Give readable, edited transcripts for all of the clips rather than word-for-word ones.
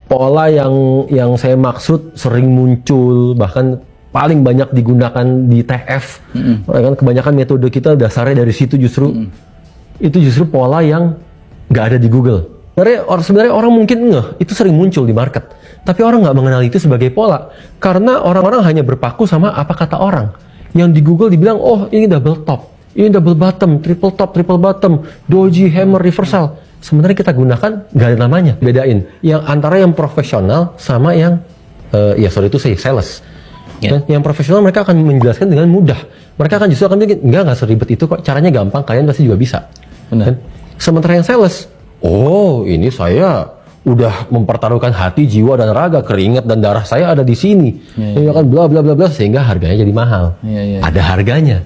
pola yang saya maksud sering muncul, bahkan paling banyak digunakan di TF. Kan kebanyakan metode kita dasarnya dari situ justru. Itu justru pola yang nggak ada di Google. Sebenarnya orang mungkin itu sering muncul di market. Tapi orang nggak mengenal itu sebagai pola. Karena orang-orang hanya berpaku sama apa kata orang. Yang di Google dibilang, oh ini double top, ini double bottom, triple top, triple bottom, doji, hammer, reversal. Sebenarnya kita gunakan nggak ada namanya. Bedain yang antara yang profesional sama yang sales. Yang profesional mereka akan menjelaskan dengan mudah. Mereka akan justru akan bikin nggak seribet itu kok, caranya gampang, kalian pasti juga bisa. Benar. Sementara yang sales, oh ini saya udah mempertaruhkan hati, jiwa dan raga, keringat dan darah saya ada di sini. Ya kan bla bla bla bla sehingga harganya jadi mahal. Ada harganya.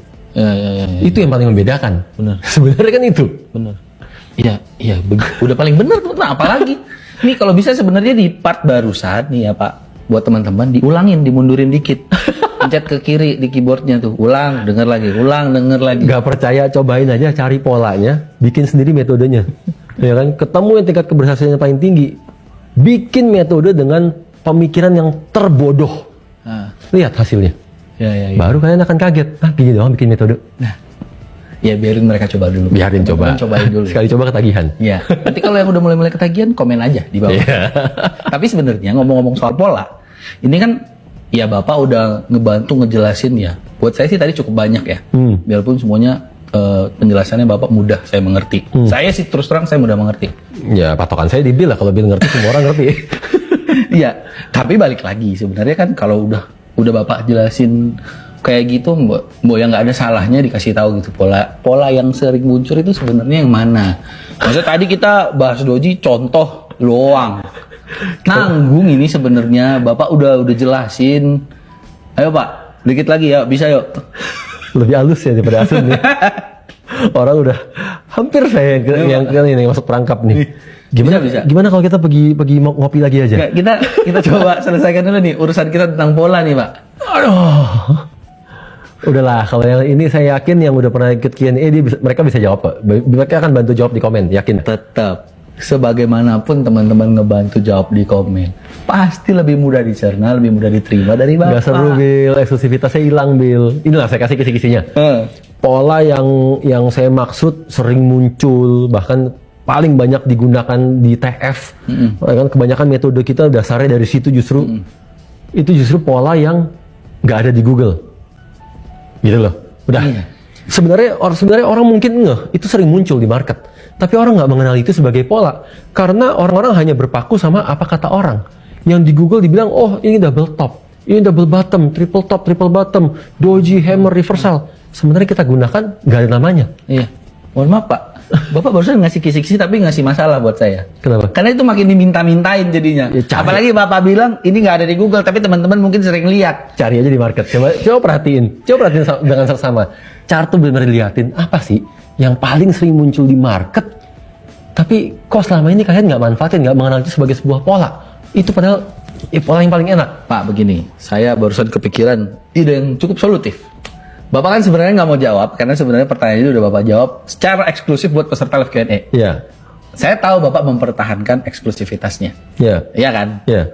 Itu yang paling membedakan. Benar. Sebenarnya kan itu. Benar. Iya, udah paling benar, apalagi. Nih kalau bisa sebenarnya di part barusan nih ya Pak, buat teman-teman diulangin, dimundurin dikit. Pencet ke kiri di keyboardnya tuh, ulang, denger lagi, ulang, denger lagi. Gak percaya, cobain aja, cari polanya, bikin sendiri metodenya. Ya kan, ketemu yang tingkat keberhasilannya paling tinggi, bikin metode dengan pemikiran yang terbodoh. Lihat hasilnya. Baru kalian akan kaget, gini doang bikin metode. Nah, ya biarin mereka coba dulu. Biarin coba. Cobain dulu. Sekali coba ketagihan. Iya. Nanti kalau yang udah mulai ketagihan, komen aja di bawah. Tapi sebenarnya ngomong-ngomong soal pola, ini kan ya Bapak udah ngebantu ngejelasin ya. Buat saya sih tadi cukup banyak ya. Biarpun semuanya penjelasannya Bapak mudah saya mengerti. Saya sih terus terang saya mudah mengerti. Ya patokan saya di Bill lah, kalau Bill ngerti semua orang ngerti. Iya. Tapi balik lagi sebenarnya kan kalau udah Bapak jelasin kayak gitu, Mbok yang nggak ada salahnya dikasih tahu gitu pola yang sering muncul itu sebenarnya yang mana. Maksudnya tadi kita bahas doji contoh loang. Nanggung ini sebenarnya Bapak udah jelasin. Ayo Pak, dikit lagi ya, bisa yuk. Lebih halus ya daripada Asun nih. Orang udah hampir saya yang ini masuk perangkap nih. Gimana kalau kita pergi ngopi lagi aja? Kita coba selesaikan dulu nih urusan kita tentang pola nih Pak. Aduh. Udahlah, kalau yang ini saya yakin yang udah pernah ikut Q&A mereka bisa jawab Pak. Mereka akan bantu jawab di komen, yakin. Tetap sebagaimanapun teman-teman ngebantu jawab di komen, pasti lebih mudah dicerna, lebih mudah diterima dari Bapak. Gak seru Bill, eksklusivitasnya hilang Bill. Inilah saya kasih kisi-kisinya. Pola yang saya maksud sering muncul, bahkan paling banyak digunakan di TF. Kan kebanyakan metode kita dasarnya dari situ justru. Itu justru pola yang nggak ada di Google. Gitu loh. Udah. Sebenarnya orang mungkin itu sering muncul di market. Tapi orang nggak mengenal itu sebagai pola. Karena orang-orang hanya berpaku sama apa kata orang. Yang di Google dibilang, oh ini double top, ini double bottom, triple top, triple bottom, doji, hammer, reversal. Sebenarnya kita gunakan nggak ada namanya. Iya. Mohon maaf Pak, Bapak barusan ngasih kisi-kisi tapi ngasih masalah buat saya. Kenapa? Karena itu makin diminta-mintain jadinya. Apalagi Bapak bilang ini nggak ada di Google, tapi teman-teman mungkin sering lihat. Cari aja di market. Coba perhatiin dengan seksama. Chart tuh benar-benar dilihatin apa sih yang paling sering muncul di market, tapi kok selama ini kalian nggak manfaatin, nggak mengenal itu sebagai sebuah pola. Itu padahal pola yang paling enak. Pak, begini, saya barusan kepikiran ide yang cukup solutif. Bapak kan sebenarnya nggak mau jawab, karena sebenarnya pertanyaan itu udah Bapak jawab secara eksklusif buat peserta live Q&A. Iya. Saya tahu Bapak mempertahankan eksklusivitasnya. Iya. Iya kan? Iya.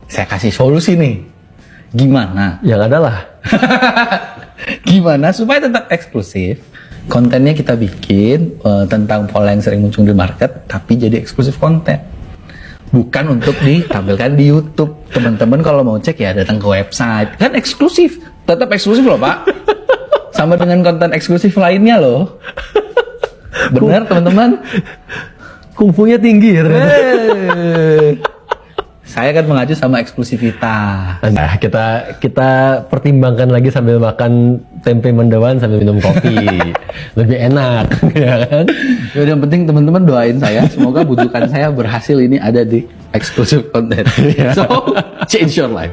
Saya kasih solusi nih. Gimana? Yang adalah gimana supaya tetap eksklusif? Kontennya kita bikin tentang pola yang sering muncul di market, tapi jadi eksklusif konten. Bukan untuk ditampilkan di YouTube. Teman-teman kalau mau cek ya datang ke website. Kan eksklusif. Tetap eksklusif loh Pak. Sama dengan konten eksklusif lainnya loh. Benar teman-teman? Kungfunya tinggi ya ternyata. Saya kan mengacu sama eksklusivitas. Nah, kita pertimbangkan lagi sambil makan tempe mendoan sambil minum kopi. Lebih enak, ya kan? Yang penting teman-teman doain saya, semoga bujukan saya berhasil ini ada di eksklusif konten. So, change your life.